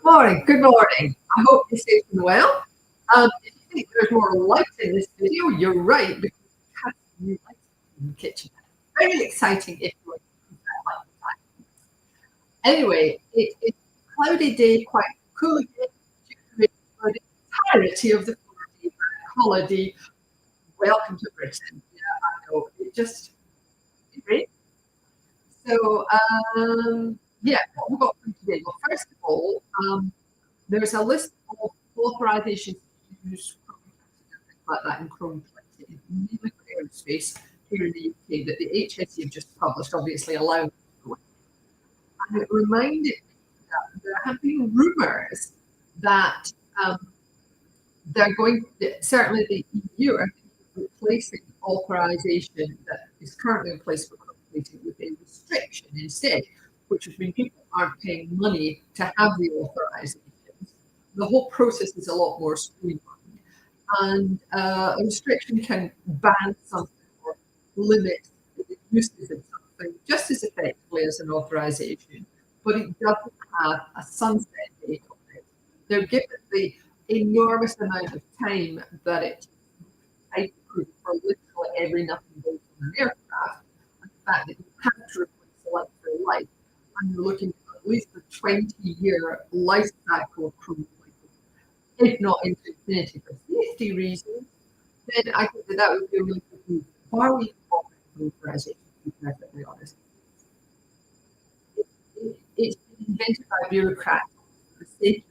Morning, good morning. I hope you're safe and well. If you think there's more light in this video, you're right, because we have some new lights in the kitchen. Very exciting if you like to keep that light on. Anyway, it's a cloudy day, quite cool again, for the entirety of the 4-day holiday. Welcome to Britain. Yeah, I know. It just great. So, yeah, what we've got for today. Well, first of all, there's a list of authorisations to use things like that in Chrome 20, mainly for aerospace here in the UK, that the HSE have just published, obviously allowing to go in. And it reminded me that there have been rumours that they're going, certainly the EU are replacing authorisation that is currently in place for completing with a restriction instead, which would mean people aren't paying money to have the authorisations. The whole process is a lot more streamlined, and a restriction can ban something or limit the uses of something just as effectively as an authorisation, but it doesn't have a sunset date on it. They're given the enormous amount of time that it takes for literally every nothing goes on an aircraft, and the fact that you have to replace the light for life, and you're looking at least a 20-year life cycle of crew, if not into infinity for safety reasons, then I think that would be a really good move. Why are we talking authorisation, to be perfectly honest? It's been invented by bureaucrats for the sake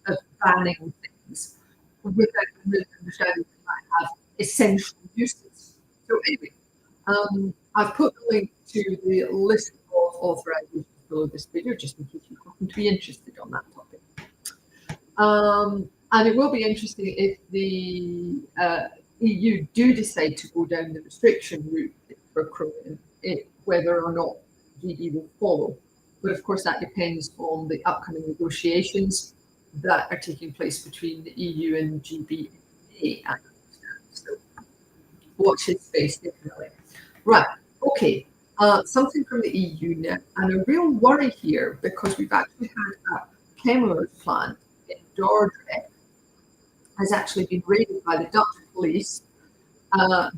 of banning things without really understanding they might have essential uses. So anyway, I've put the link to the list of authorisations below this video, just in case you happen to be interested on that topic. And it will be interesting if the EU do decide to go down the restriction route for Croatian, whether or not GB will follow. But of course, that depends on the upcoming negotiations that are taking place between the EU and GB. So watch his space, definitely. Right, okay. Something from the EU now, and a real worry here, because we've actually had a Chemours plant in Dordrecht has actually been raided by the Dutch police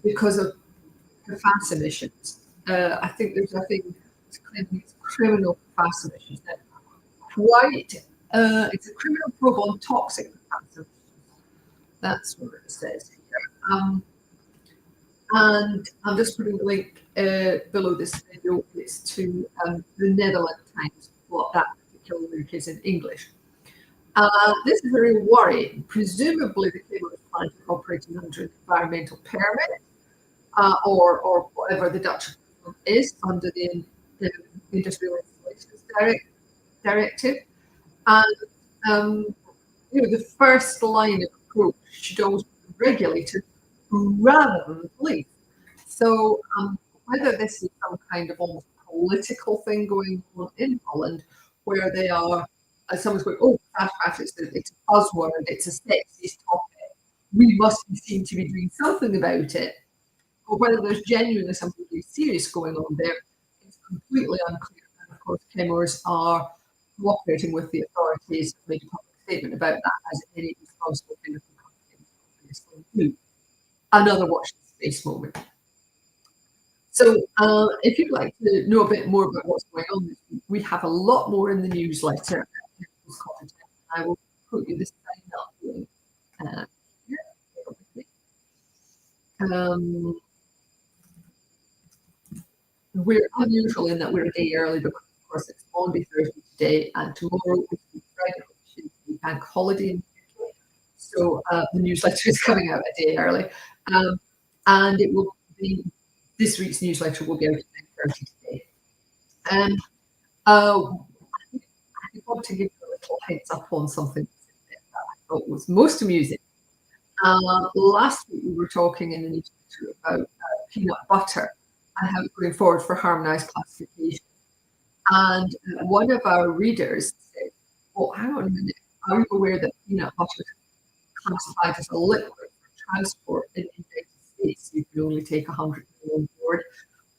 because of PFAS emissions. I think there's a thing claiming it's criminal PFAS emissions. It's a criminal probe on toxic PFAS emissions. That's what it says here. And I'm just putting a link below this video. It's to the Netherlands Times, what that particular link is in English. This is a real worry. Presumably, the Chemours plant is operating under an environmental permit, or whatever the Dutch is under the Industrial Installations Directive. And the first line of approach should always be regulated rather than the police. So whether this is some kind of almost political thing going on in Holland, where they are. Someone's going, oh, PFAS, it's a buzzword, it's a sexist topic. We must be seen to be doing something about it. Or whether there's genuinely something really serious going on there, it's completely unclear. And of course, Chemours are cooperating with the authorities, made a public statement about that, as any responsible chemical company do. Another watch this space moment. So if you'd like to know a bit more about what's going on this week, we have a lot more in the newsletter. I will put you the sign up link here. We're unusual in that we're a day early because, of course, it's Monday, Thursday today, and tomorrow is Friday, which is the bank holiday in the UK. So the newsletter is coming out a day early, and it will be this week's newsletter will be out at 9:30 today. I want to give you a little heads up on something that I thought was most amusing. Last week we were talking in the newsletter about peanut butter and how it's going forward for harmonised classification. And one of our readers said, "Oh, hang on a minute. Are you aware that peanut butter is classified as a liquid for transport in the United States? You can only take 100 ml on board,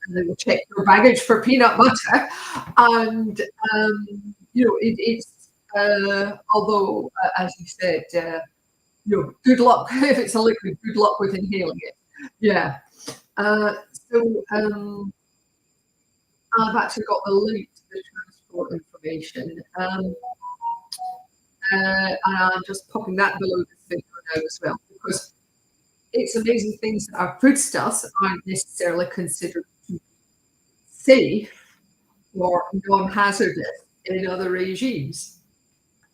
and they will check your baggage for peanut butter." And it's Although, as you said, good luck if it's a liquid. Good luck with inhaling it. Yeah. Uh, so I've actually got the link to the transport information, and I'm just popping that below this video now as well, because it's amazing things that our foodstuffs aren't necessarily considered safe or non-hazardous in other regimes.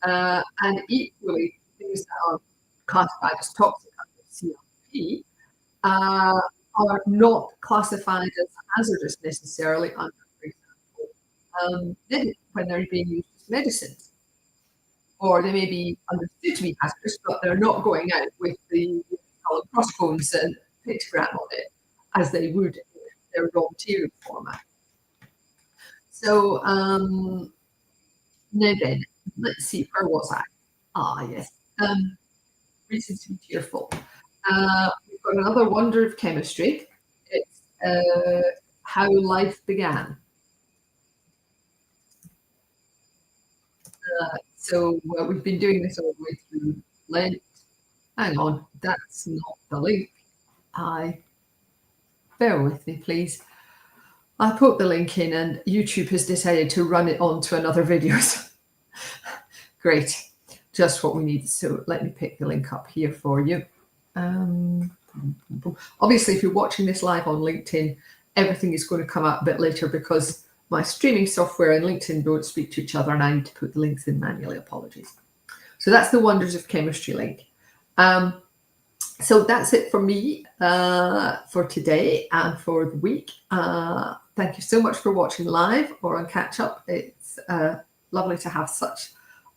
And equally, things that are classified as toxic under CLP uh, are not classified as hazardous necessarily under, for example, when they're being used as medicines. Or they may be understood to be hazardous, but they're not going out with the colored crossbones and pictogram on it as they would in their raw material format. So now then, let's see, where was I? Ah, yes. Reasons to be cheerful. We've got another wonder of chemistry. It's how life began. So we've been doing this all the way through Lent. Hang on, that's not the link. Bear with me, please. I put the link in and YouTube has decided to run it on to another video. Great, just what we need. So let me pick the link up here for you. Obviously, if you're watching this live on LinkedIn, everything is going to come out a bit later because my streaming software and LinkedIn don't speak to each other and I need to put the links in manually. Apologies. So that's the Wonders of Chemistry link. So that's it for me for today and for the week. Thank you so much for watching live or on catch up. It's lovely to have such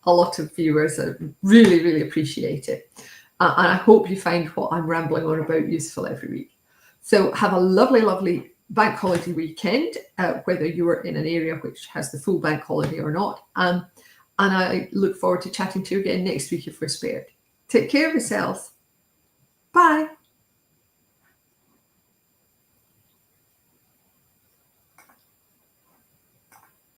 a lot of viewers. I really, really appreciate it. And I hope you find what I'm rambling on about useful every week. So have a lovely, lovely bank holiday weekend, whether you are in an area which has the full bank holiday or not. And I look forward to chatting to you again next week if we're spared. Take care of yourselves. Bye.